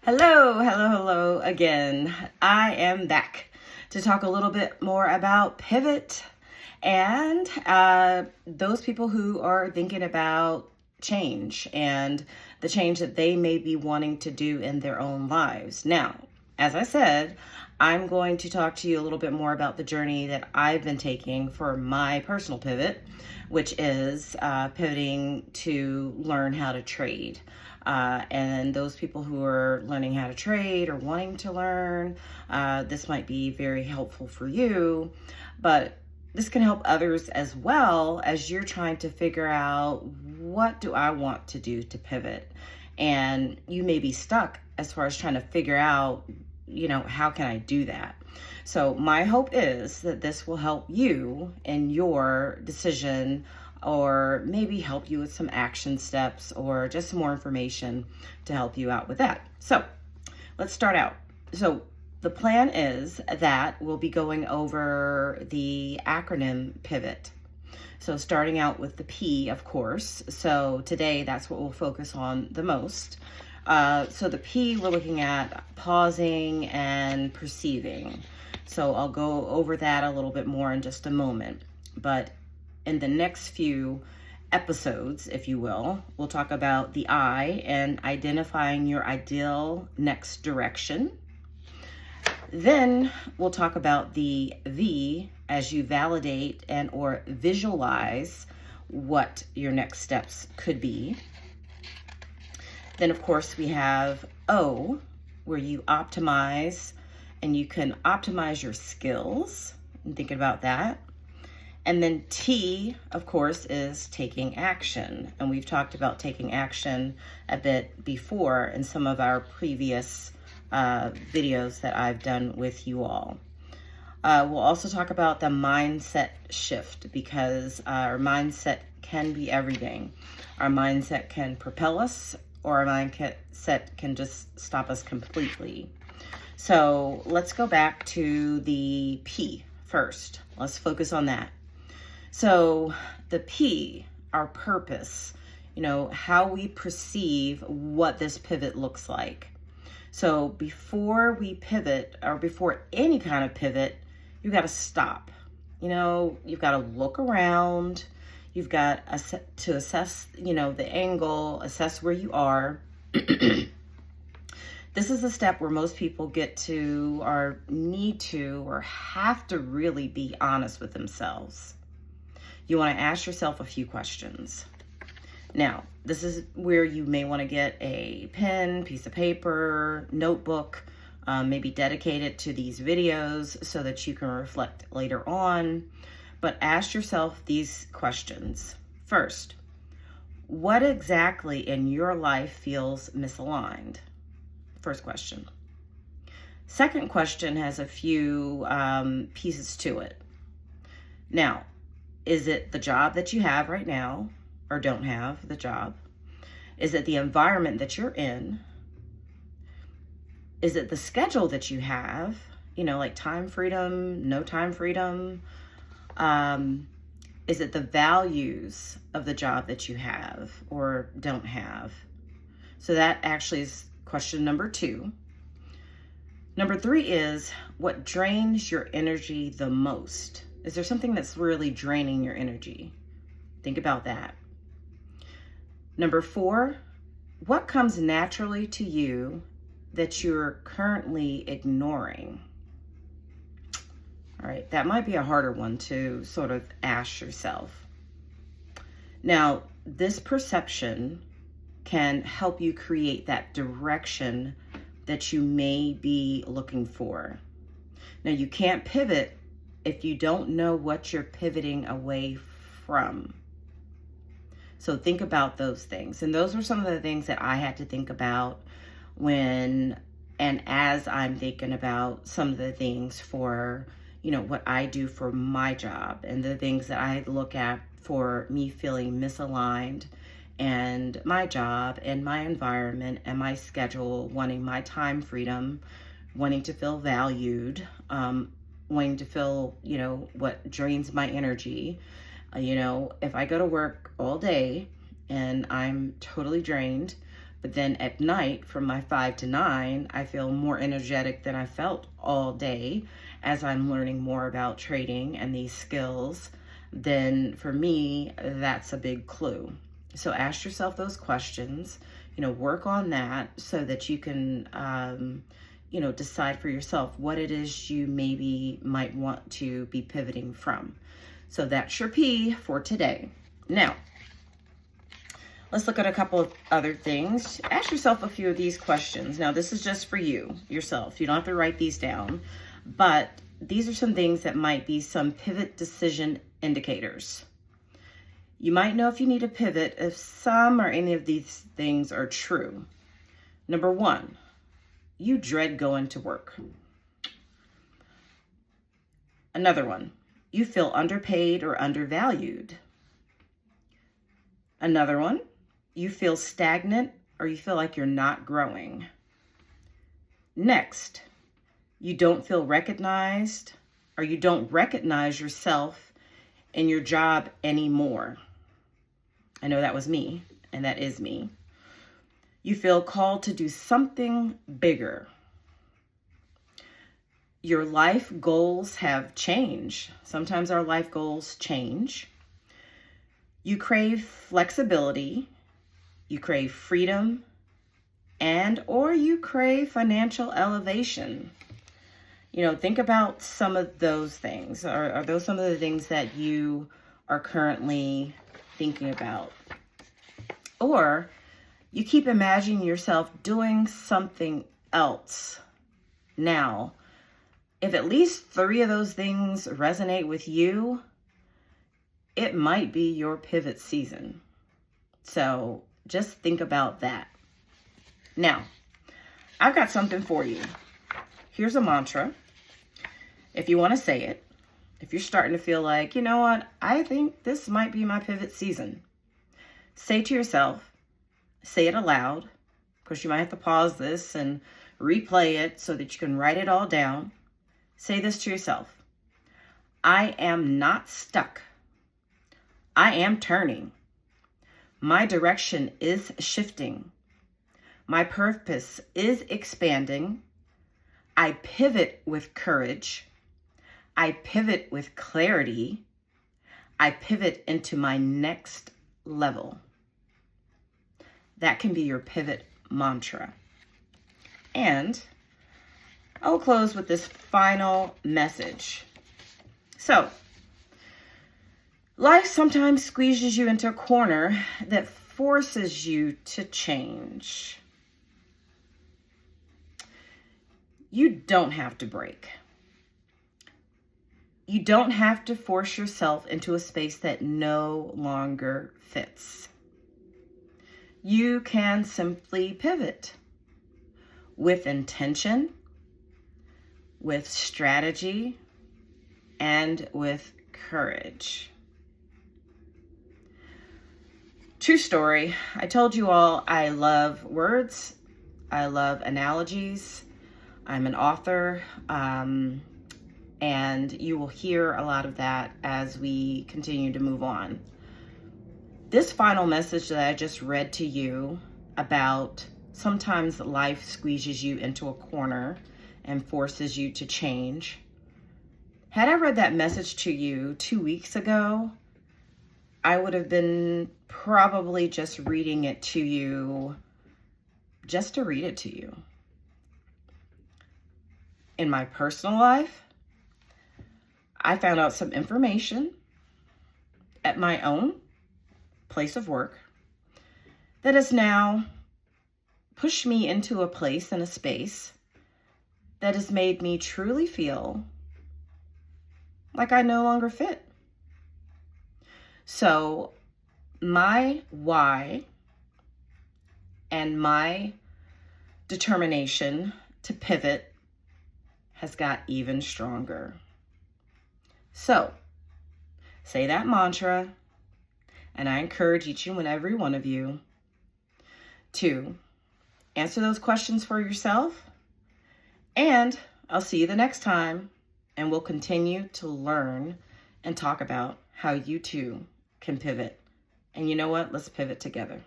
Hello again. I am back to talk a little bit more about pivot and those people who are thinking about change and the change that they may be wanting to do in their own lives. Now, as I said, I'm going to talk to you a little bit more about the journey that I've been taking for my personal pivot, which is pivoting to learn how to trade. And those people who are learning how to trade or wanting to learn, this might be very helpful for you, but this can help others as well as you're trying to figure out, what do I want to do to pivot? And you may be stuck as far as trying to figure out, how can I do that? So my hope is that this will help you in your decision, or maybe help you with some action steps or just more information to help you out with that. So let's start out. So the plan is that we'll be going over the acronym PIVOT. So starting out with the P, of course. So today that's what we'll focus on the most. So the P, we're looking at pausing and perceiving. So I'll go over that a little bit more in just a moment. But in the next few episodes, if you will, we'll talk about the I and identifying your ideal next direction. Then we'll talk about the V as you validate and or visualize what your next steps could be. Then, of course, we have O, where you optimize, and you can optimize your skills. And think about that. And then T, of course, is taking action. And we've talked about taking action a bit before in some of our previous videos that I've done with you all. We'll also talk about the mindset shift, because our mindset can be everything. Our mindset can propel us, or our mindset can just stop us completely. So let's go back to the P first. Let's focus on that. So the P, our purpose, how we perceive what this pivot looks like. So before we pivot, or before any kind of pivot, you've got to stop. You've got to look around. You've got to assess, the angle, assess where you are. This is a step where most people get to, or need to, or have to really be honest with themselves. You want to ask yourself a few questions. Now, this is where you may want to get a pen, piece of paper, notebook, maybe dedicate it to these videos so that you can reflect later on. But ask yourself these questions. First, what exactly in your life feels misaligned? First question. Second question has a few pieces to it. Now, is it the job that you have right now, or don't have the job? Is it the environment that you're in? Is it the schedule that you have? Like time freedom, no time freedom? Is it the values of the job that you have or don't have? So that actually is question number 2. Number 3 is, what drains your energy the most? Is there something that's really draining your energy? Think about that. Number 4, what comes naturally to you that you're currently ignoring? All right, that might be a harder one to sort of ask yourself. Now, this perception can help you create that direction that you may be looking for. Now, you can't pivot if you don't know what you're pivoting away from. So think about those things. And those were some of the things that I had to think about as I'm thinking about some of the things for, what I do for my job, and the things that I look at for me feeling misaligned, and my job and my environment and my schedule, wanting my time freedom, wanting to feel valued, wanting to feel, what drains my energy. If I go to work all day and I'm totally drained, But then at night from my 5 to 9, I feel more energetic than I felt all day as I'm learning more about trading and these skills. Then for me, that's a big clue. So ask yourself those questions, work on that so that you can, decide for yourself what it is you maybe might want to be pivoting from. So that's your P for today. Now, let's look at a couple of other things. Ask yourself a few of these questions. Now, this is just for you, yourself. You don't have to write these down, but these are some things that might be some pivot decision indicators. You might know if you need a pivot if some or any of these things are true. Number 1, you dread going to work. Another one, you feel underpaid or undervalued. Another one, you feel stagnant or you feel like you're not growing. Next, you don't feel recognized or you don't recognize yourself in your job anymore. I know that was me, and that is me. You feel called to do something bigger. Your life goals have changed. Sometimes our life goals change. You crave flexibility, you crave freedom, or you crave financial elevation. Think about some of those things. Are those some of the things that you are currently thinking about? Or you keep imagining yourself doing something else. Now, if at least 3 of those things resonate with you, it might be your pivot season. So just think about that. Now, I've got something for you. Here's a mantra. If you want to say it, if you're starting to feel like, you know what, I think this might be my pivot season, say to yourself, say it aloud. Of course, you might have to pause this and replay it so that you can write it all down. Say this to yourself. I am not stuck. I am turning. My direction is shifting. My purpose is expanding. I pivot with courage. I pivot with clarity. I pivot into my next level. That can be your pivot mantra. And I'll close with this final message. So, life sometimes squeezes you into a corner that forces you to change. You don't have to break. You don't have to force yourself into a space that no longer fits. You can simply pivot with intention, with strategy, and with courage. True story. I told you all I love words. I love analogies. I'm an author, and you will hear a lot of that as we continue to move on. This final message that I just read to you about sometimes life squeezes you into a corner and forces you to change. Had I read that message to you 2 weeks ago, I would have been probably just reading it to you just to read it to you. In my personal life, I found out some information at my own place of work that has now pushed me into a place and a space that has made me truly feel like I no longer fit. So my why and my determination to pivot has got even stronger. So say that mantra, and I encourage each and every one of you to answer those questions for yourself. And I'll see you the next time, and we'll continue to learn and talk about how you too can pivot. And you know what? Let's pivot together.